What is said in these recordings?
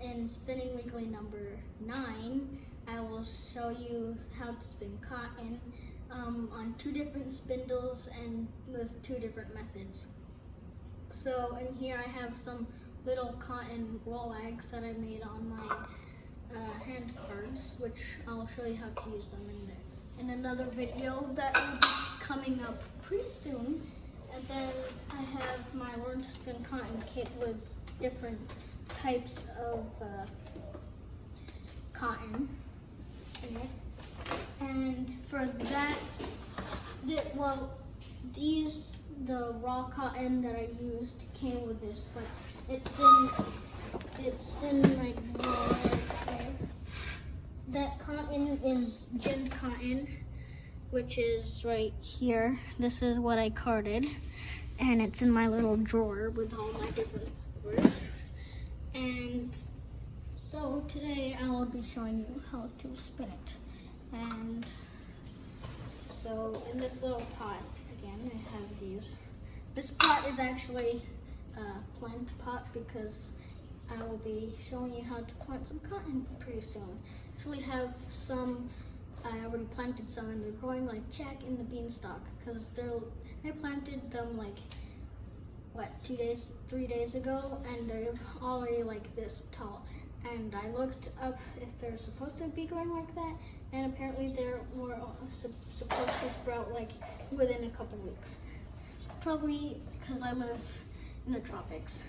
in Spinning Weekly number 9, I will show you how to spin cotton on 2 different spindles and with 2 different methods. So in here I have some little cotton roll eggs that I made on my hand cards, which I'll show you how to use them in another video that will be coming up pretty soon. And then I have my Learn to Spin Cotton kit with different types of cotton in it. And for that, the raw cotton that I used came with this, but it's in my drawer right there. That cotton is gemmed cotton, which is right here. This is what I carded, and it's in my little drawer with all my different colors. And so today I will be showing you how to spin it. And so in this little pot, again, I have these. This pot is actually a plant pot because I will be showing you how to plant some cotton pretty soon. Actually have some, I already planted some and they're growing like Jack and the Beanstalk because I planted them like, 3 days ago, and they're already like this tall. And I looked up if they're supposed to be growing like that, and apparently they're supposed to sprout like within a couple weeks. Probably because I live in the tropics.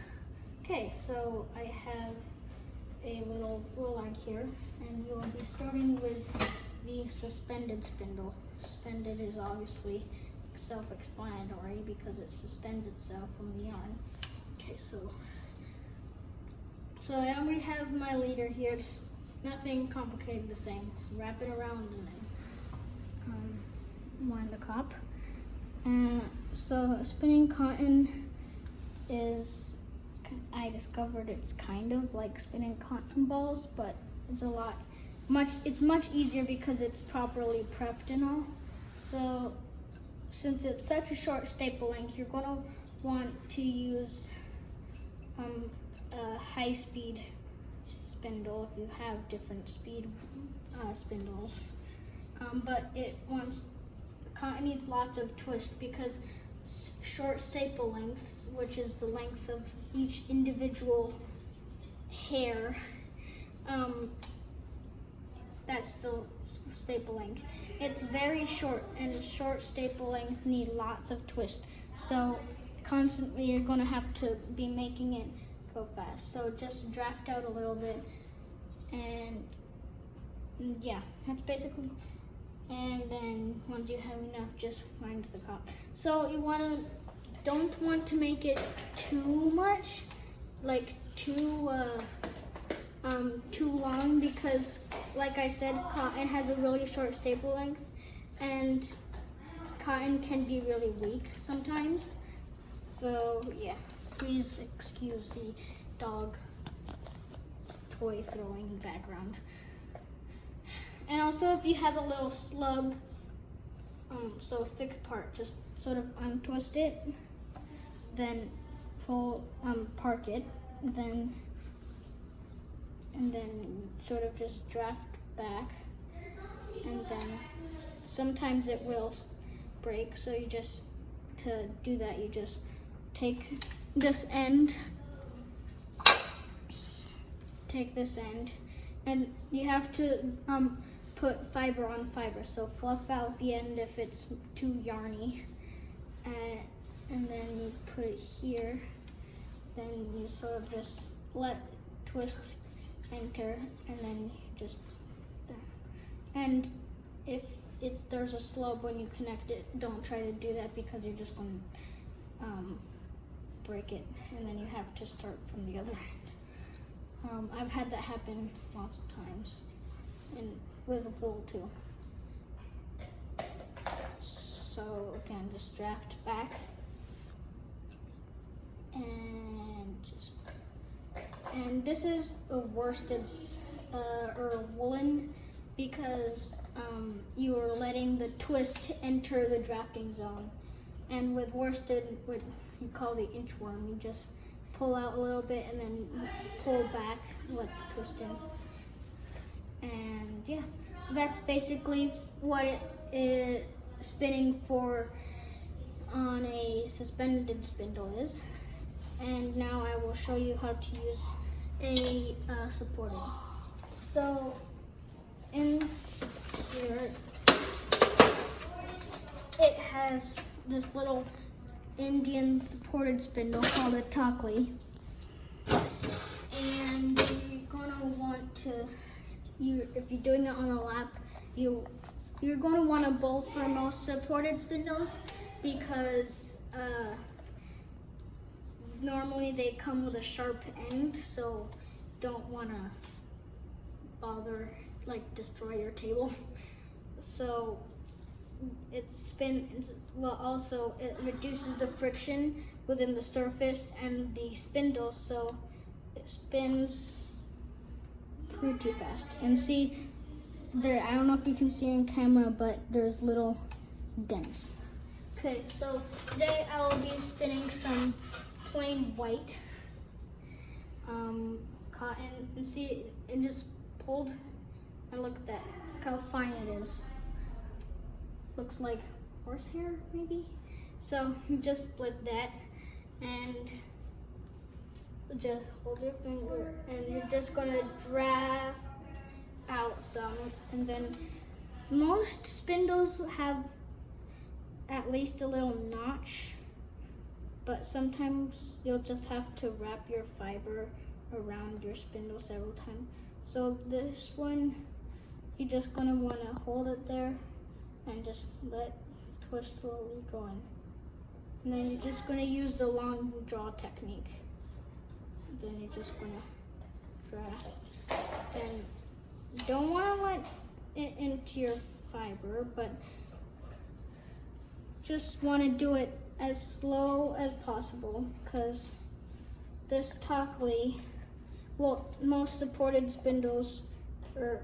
Okay, so I have a little roll egg here, and we will be starting with the suspended spindle. Suspended is obviously self-explanatory because it suspends itself from the yarn. Okay, so I already have my leader here. It's nothing complicated, the same. Wrap it around and then wind the top. So spinning cotton is, I discovered it's kind of like spinning cotton balls, but it's much easier because it's properly prepped and all. So since it's such a short staple length, you're going to want to use a high-speed spindle if you have different speed spindles. But cotton needs lots of twist because short staple lengths, which is the length of each individual hair, that's the staple length. It's very short, and short staple length need lots of twist. So constantly you're going to have to be making it go fast. So just draft out a little bit, and yeah, that's basically. And then once you have enough, just wind the top. So you don't want to make it too much, like too long, because like I said, cotton has a really short staple length, and cotton can be really weak sometimes. So yeah, please excuse the dog toy throwing background. And also, if you have a little slug, so thick part, just sort of untwist it, then park it, and then sort of just draft back, and then sometimes it will break. So to do that, you just take this end, and you have to put fiber on fiber, so fluff out the end if it's too yarny, and then you put it here, then you sort of just let twist enter, and then just, and if there's a slope when you connect it, don't try to do that because you're just going to break it, and then you have to start from the other end. I've had that happen lots of times, and with a wool too. So again, just draft back, and this is a worsted or woolen because you are letting the twist enter the drafting zone, and with worsted, what you call the inchworm, you just pull out a little bit and then pull back, like twisting. And yeah, that's basically what it is spinning for on a suspended spindle is. And now I will show you how to use a supported. So in here, it has this little Indian supported spindle called a Tockley. And you're gonna want to, if you're doing it on a lap, you're gonna want a bowl for most supported spindles because normally they come with a sharp end, so don't wanna bother, like destroy your table. So it spins, well also it reduces the friction within the surface and the spindle, so it spins pretty fast. And see there, I don't know if you can see on camera, but there's little dents. Okay, so today I will be spinning some plain white cotton, and see it just pulled, and look at that, look how fine it is. Looks like horsehair maybe. So just split that and just hold your finger and you're just gonna draft out some, and then most spindles have at least a little notch, but sometimes you'll just have to wrap your fiber around your spindle several times. So this one, you're just gonna wanna hold it there and just let twist slowly going. And then you're just gonna use the long draw technique. Then you're just gonna draw. And you don't wanna let it into your fiber, but just wanna do it as slow as possible, because this Tockley, well, most supported spindles are,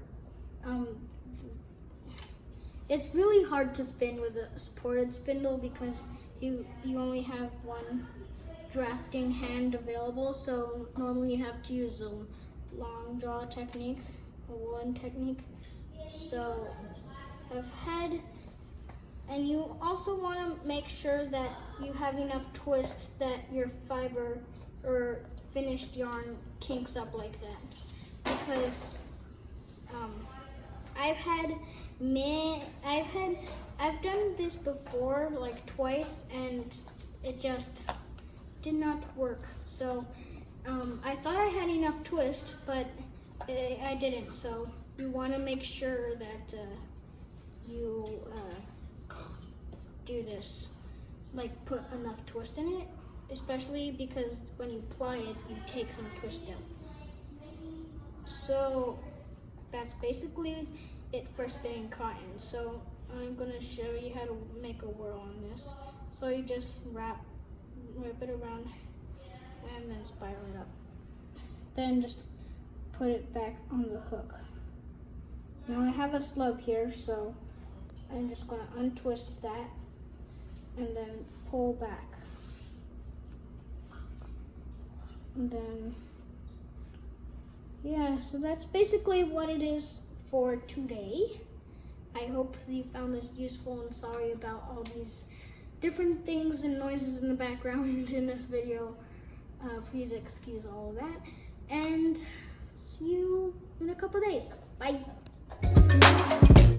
it's really hard to spin with a supported spindle because you only have one drafting hand available. So normally you have to use a long draw technique, a woolen technique. So I've had, and you also want to make sure that you have enough twist that your fiber or finished yarn kinks up like that. Because I've done this before, like twice, and it just did not work. So I thought I had enough twist, but I didn't. So you want to make sure that you do this, like put enough twist in it, especially because when you ply it, you take some twist out. So that's basically it for spinning cotton. So I'm gonna show you how to make a whirl on this. So you just wrap it around and then spiral it up. Then just put it back on the hook. Now I have a slug here, so I'm just gonna untwist that and then pull back. And then, yeah, so that's basically what it is for today. I hope you found this useful, and sorry about all these different things and noises in the background in this video. Please excuse all of that, and see you in a couple days. Bye.